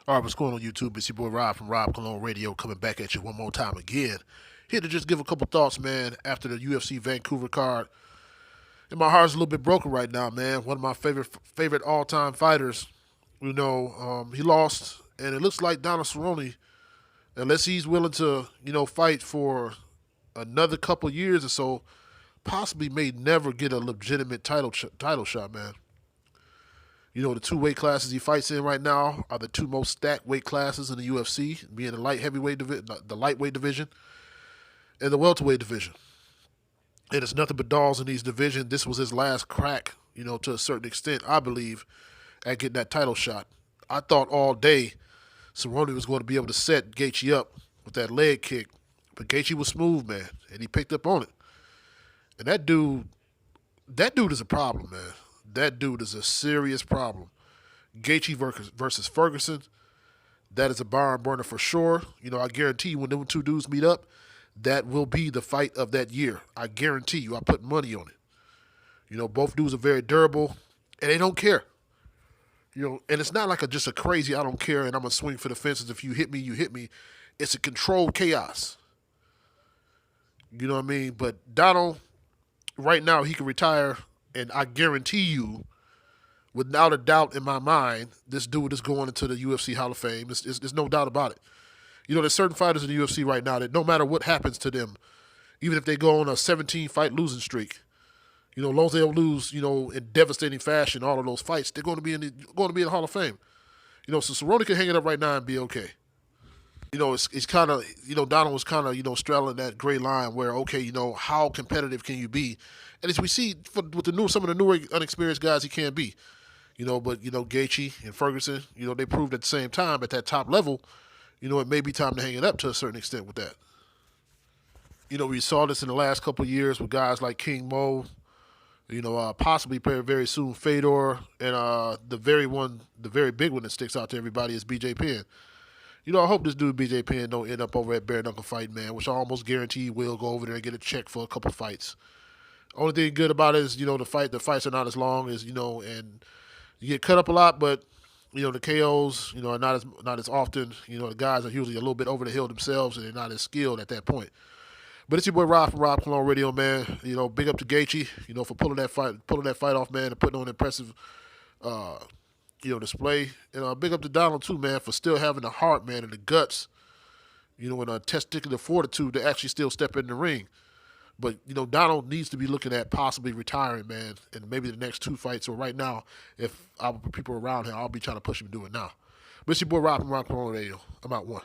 All right, what's going on YouTube? It's your boy Rob from Rob Cologne Radio coming back at you one more time again. Here to just give a couple thoughts, man, after the UFC Vancouver card. And my heart's a little bit broken right now, man. One of my favorite all-time fighters. He lost, and it looks like Donald Cerrone, unless he's willing to, fight for another couple years or so, possibly may never get a legitimate title shot, man. The two weight classes he fights in right now are the two most stacked weight classes in the UFC, being the light heavyweight division, the lightweight division, and the welterweight division. And it's nothing but dolls in these divisions. This was his last crack, to a certain extent, I believe, at getting that title shot. I thought all day Cerrone was going to be able to set Gaethje up with that leg kick, but Gaethje was smooth, man, and he picked up on it. And that dude is a problem, man. That dude is a serious problem. Gaethje versus Ferguson, that is a barn burner for sure. I guarantee you when them two dudes meet up, that will be the fight of that year. I guarantee you. I put money on it. Both dudes are very durable, and they don't care. And it's not like just a crazy I don't care and I'm going to swing for the fences. If you hit me, you hit me. It's a controlled chaos. You know what I mean? But Donald, right now, he can retire, and I guarantee you, without a doubt in my mind, this dude is going into the UFC Hall of Fame. There's no doubt about it. There's certain fighters in the UFC right now that no matter what happens to them, even if they go on a 17-fight losing streak, as long as they don't lose, in devastating fashion, all of those fights, they're going to be in the Hall of Fame. So Cerrone can hang it up right now and be okay. It's kind of, Donald was kind of, straddling that gray line where, okay, how competitive can you be? And as we see with some of the newer, unexperienced guys, he can be. But, Gaethje and Ferguson, they proved at the same time at that top level, it may be time to hang it up to a certain extent with that. We saw this in the last couple of years with guys like King Mo, possibly very soon Fedor, and the very big one that sticks out to everybody is BJ Penn. I hope this dude BJ Penn don't end up over at bare knuckle fight, man, which I almost guarantee he will go over there and get a check for a couple fights. Only thing good about it is, the fights are not as long as, and you get cut up a lot, but the KOs, are not as often. The guys are usually a little bit over the hill themselves, and they're not as skilled at that point. But it's your boy Rob from Rob Cologne Radio, man. Big up to Gaethje, for pulling that fight off, man, and putting on an impressive, display. And big up to Donald too, man, for still having the heart, man, and the guts, and a testicular fortitude to actually still step in the ring. But, Donald needs to be looking at possibly retiring, man, and maybe the next two fights. So right now, if I were people around him, I'll be trying to push him to do it now. But it's your boy Rob from Rob Cologne Radio. I'm out one.